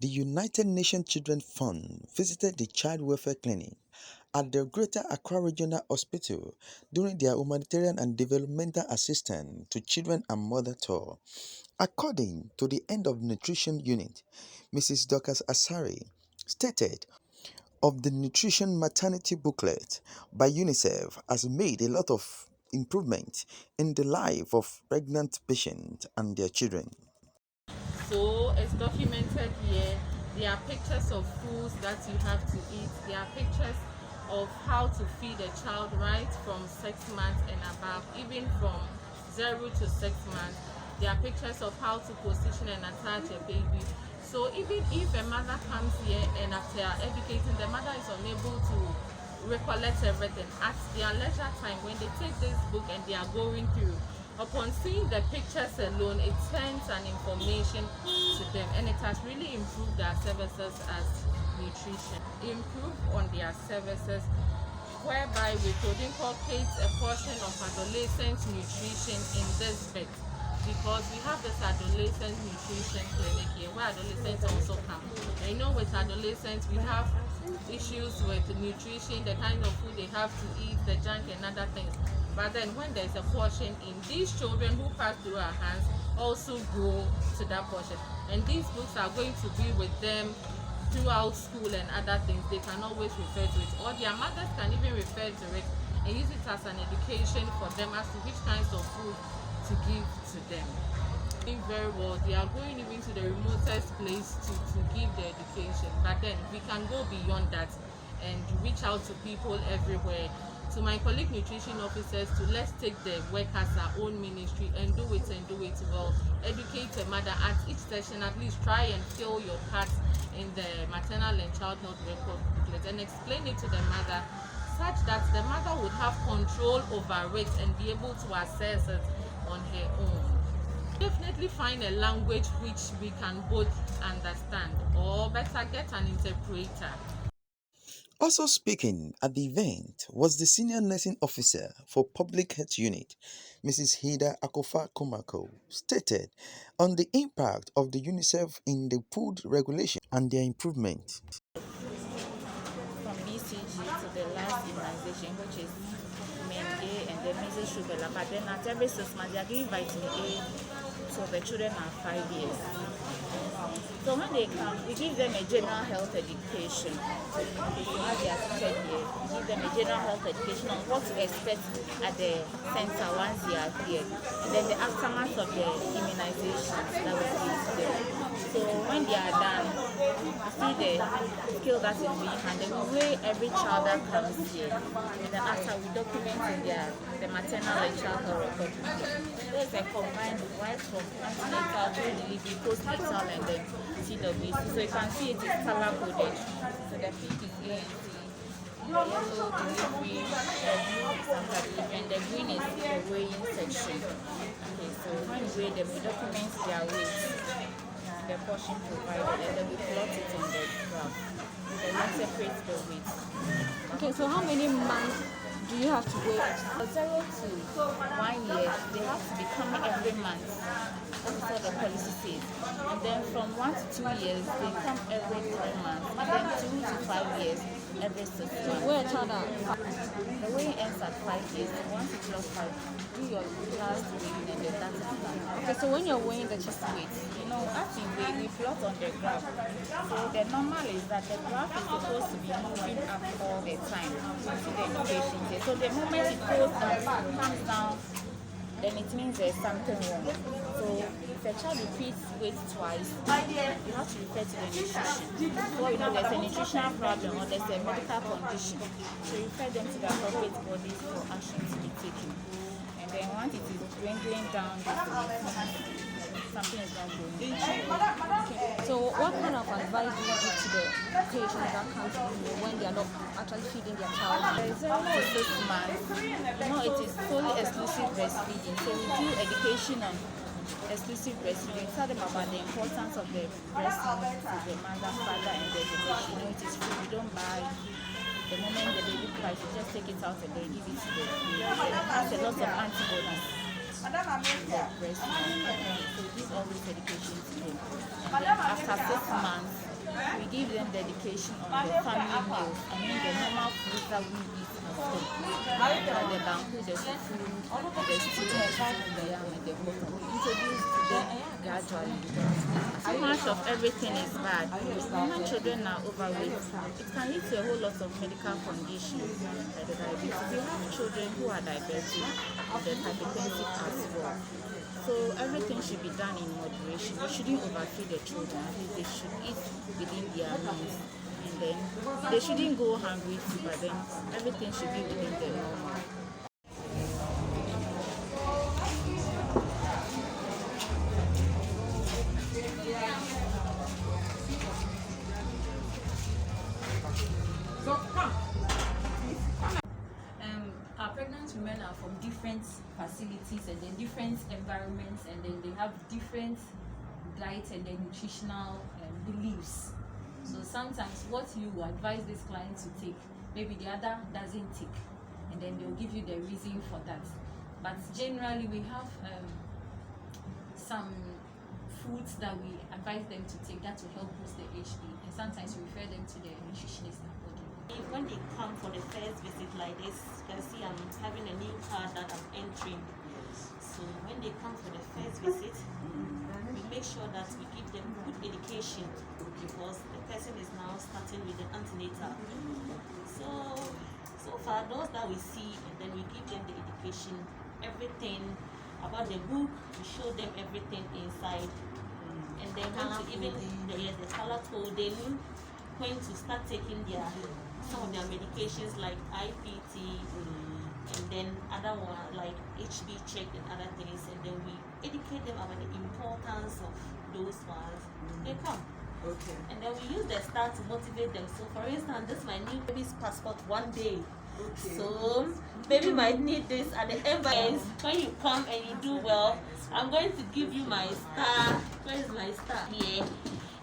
the United Nations Children's Fund visited the Child Welfare Clinic at the Greater Accra Regional Hospital during their humanitarian and developmental assistance to children and mother tour. According to the End of Nutrition Unit, Mrs. Dorcas Asare stated of the nutrition maternity booklet by Unicef has made a lot of improvement in the life of pregnant patients and their children. So it's documented here. There are pictures of foods that you have to eat. There are pictures of how to feed a child right from 6 months and above, even from 0 to 6 months. There are pictures of how to position and attach a baby. So even if a mother comes here and after educating, the mother is unable to recollect everything, at their leisure time, when they take this book and they are going through, upon seeing the pictures alone, it sends an information to them, and it has really improved their services as nutrition. Improve on their services, whereby we could inculcate a portion of adolescent nutrition in this bit, because we have this adolescent nutrition clinic here where adolescents also come. And you know, with adolescents we have issues with nutrition, the kind of food they have to eat, the junk and other things. But then when there's a portion in, these children who pass through our hands also go to that portion. And these books are going to be with them throughout school and other things. They can always refer to it, or their mothers can even refer to it and use it as an education for them as to which kinds of food to give to them. Doing very well. They are going even to the remotest place to give the education. But then we can go beyond that and reach out to people everywhere. To my colleague nutrition officers, to let's take the work as our own ministry and do it well. Educate a mother at each session. At least try and fill your part in the maternal and child health record booklet and explain it to the mother, such that the mother would have control over it and be able to assess it on her own. Definitely find a language which we can both understand, or better, get an interpreter. Also speaking at the event was the Senior Nursing Officer for Public Health Unit, Mrs. Hida Akofa Komako, stated on the impact of the UNICEF in the food regulation and their improvement. From BCG to the last immunization, which is A and then measles, rubella. But then at every 6 months, they are giving vitamin A, so the children are 5 years. So when they come, we give them a general health education. As they are seated here, we give them a general health education on what to expect at the center once they are here, and then the aftermath of the immunizations that we give them. So when they are done, we see the skill that is being handled. We weigh every child that comes here, and then after we document in the maternal and child health record. There's a combined right from antenatal to delivery, postnatal, and then CWC. So you can see it is color coded. So the pink is ANC, the yellow delivery, the blue is after delivery, and the green is the weighing section. Okay, so when we weigh them, we document their weight, the portion provided, and then we plot it on the graph. Then we separate the weight. Okay, so how many months do you have to wait? From 0 to 1 year, they have to be coming every month. That's what the policy says. And then from 1 to 2 years, they come every 3 months. And then 2 to 5 years, every 6 So months. where a child at? The weighing ends at 5 years. Once you clock 5, do your last weighing and then that is done. Okay, so when you're weighing the Just child, wait. You know, as you weigh, we plot on the graph. So the normal is that the graph is supposed to be moving up all the time. You see the indications here. So the moment it goes up, comes down, then it means there's something wrong. So if a child repeats weight twice, you have to refer to the nutrition. So you know there's a nutritional problem or there's a medical condition. So you refer them to the appropriate bodies for action to be taken. And then once it is dwindling down, something is not going on. okay. So what kind of advice do you give to the patients that come to you when they are not actually feeding their child? There is 0 to 6 months. You know, it is solely exclusive breastfeeding. So we do education on exclusive breastfeeding. Tell them about the importance of the breast milk to the mother, father, and the baby. You know, it is free. We don't buy. The moment the baby cries, you just take it out and then give it to the baby. It has a lot of antibodies. Breast milk. So we give all this education to them. And then after 6 months, we give them the education on the family meals. I mean the normal foods that we eat at home. The banku, the fufu, the stew, the yam, and the bottom. We introduce to them gradually. Too much of everything is bad. When children are overweight, it can lead to a whole lot of medical conditions like the diabetes. We have children who are diabetic, the hypertensive as well. So everything should be done in moderation. We shouldn't overfeed the children. At least they should eat within their means. And then they shouldn't go hungry too, but then everything should be within the normal. Our pregnant women are from different facilities and then different environments, and then they have different diet and then nutritional beliefs. So sometimes what you advise this client to take, maybe the other doesn't take, and then they'll give you the reason for that. But generally we have some foods that we advise them to take that will help boost the HB, and sometimes we refer them to the nutritionist accordingly. When they come for the first visit like this, you can see I'm having a new card that I'm entering. So when they come for the first visit, we make sure that we give them good education because the person is now starting with the antenatal. So far those that we see, and then we give them the education, everything about the book, we show them everything inside. And then when to even the color coding, when to start taking some of their medications like IPT, and then other one like HB check and other things, and then we educate them about the importance of those ones. They come. Okay. And then we use the star to motivate them. So for instance, this is my new baby's passport one day. Okay. So baby might need this at the end. When you come and you do well, I'm going to give you my star. Where is my star? Here.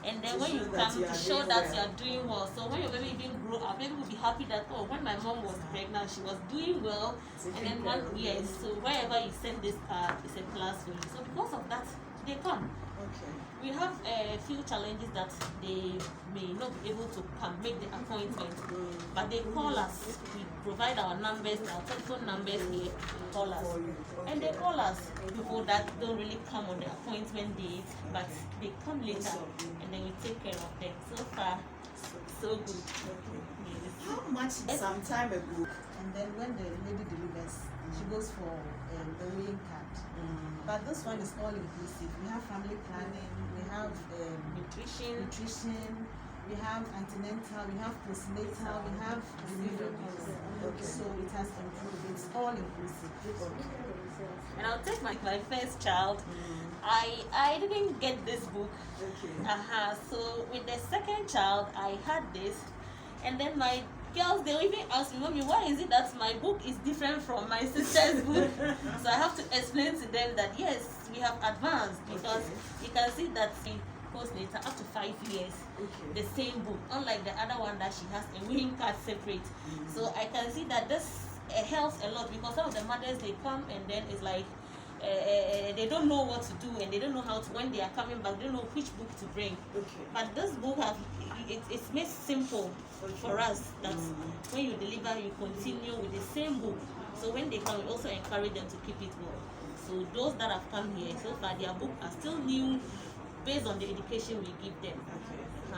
And then when you come to show that you are doing well. So when your baby even grow up, baby will be happy that, oh, when my mom was pregnant, she was doing well. And then so wherever you send this card, it's a plus for you. So because of that, they come. Okay. We have a few challenges that they may not be able to come make the appointment, but they call us. We provide our numbers, our telephone numbers here, call us. And they call us, people that don't really come on the appointment date, but they come later, and then we take care of them. So far, so good. Yes. How much some time ago, and then when the lady delivers, she goes for the weighing card. But this one is all inclusive. We have family planning, we have Nutrition. we have antenatal, we have postnatal, we have delivery. Okay. So it has improved. It's all inclusive. And I'll take my first child. I didn't get this book. Okay. So with the second child, I had this, and then my girls, they even ask me, Mommy, why is it that my book is different from my sister's book? So I have to explain to them that yes, we have advanced, because you can see that we post later up to 5 years, the same book, unlike the other one that she has a weighing card separate. So I can see that this helps a lot, because some of the mothers, they come and then it's like they don't know what to do, and they don't know how to, when they are coming back, they don't know which book to bring. But this book it's made simple for us that when you deliver, you continue with the same book. So when they come, we also encourage them to keep it well. So those that have come here so far, their book are still new based on the education we give them.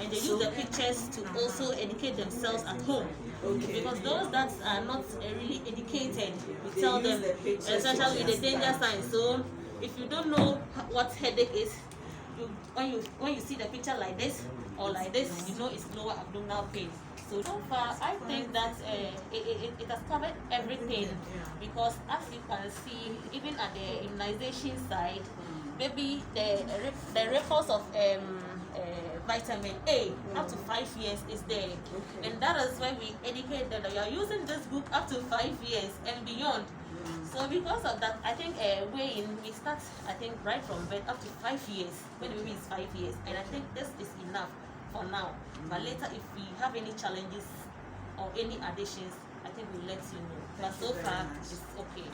And they use the pictures to also educate themselves at home. Because those that are not really educated, we tell them, especially with the danger signs. So if you don't know what headache is, when you see the picture like this or like this, you know it's lower abdominal pain. So far, I think that it has covered everything, because as you can see, even at the immunization side, maybe the records of vitamin A up to 5 years is there, and that is why we educate them that you are using this book up to 5 years and beyond. So because of that, I think weighing, we start, I think, right from birth up to 5 years, when the baby is 5 years, and I think this is enough for now. But later, if we have any challenges or any additions, I think we'll let you know. But so far, it's okay.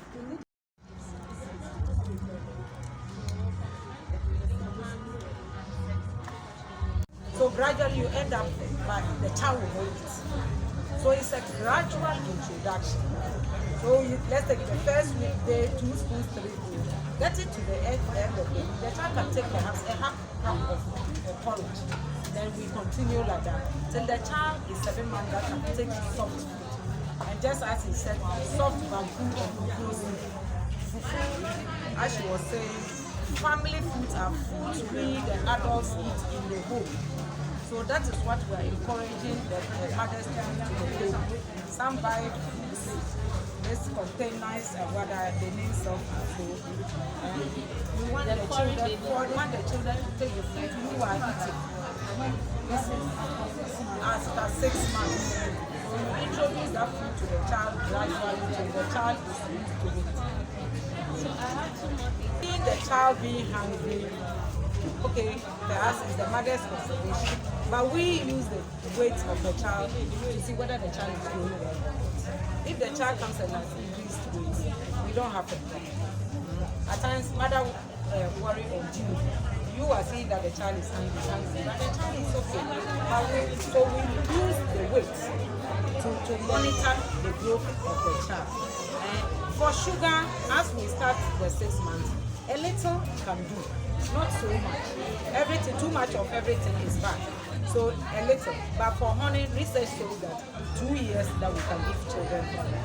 So So gradually you end up, but the child will know it. So it's a gradual introduction. So let's take the first week, day, 2 spoons, 3 spoons. Get it to the end of the week. The child can take perhaps a half cup of porridge. Then we continue like that till the child is 7 months that can take soft food. And just as he said, soft bamboo and frozen fufu, as she was saying, family foods are foods we the adults eat in the home. So that is what we are encouraging the mothers to do to the home. Some buy this containers and what are the names of food. We want the children to take the food you are eating. This is after 6 months. So you introduce that food to the child gradually till the child is used to it. So I have 2 more things. Seeing the child being hungry, okay, perhaps it's the mother's consideration, but we use the weight of the child to see whether the child is doing well or not. If the child comes and has increased weight, we don't have a problem. At times, mother worry or do. You are seeing that the child is hungry, but the child is okay. So we use the weight to monitor the growth of the child. For sugar, as we start the 6 months, a little can do, not so much. Everything, too much of everything is bad. So a little. But for honey, research shows that 2 years that we can give children honey.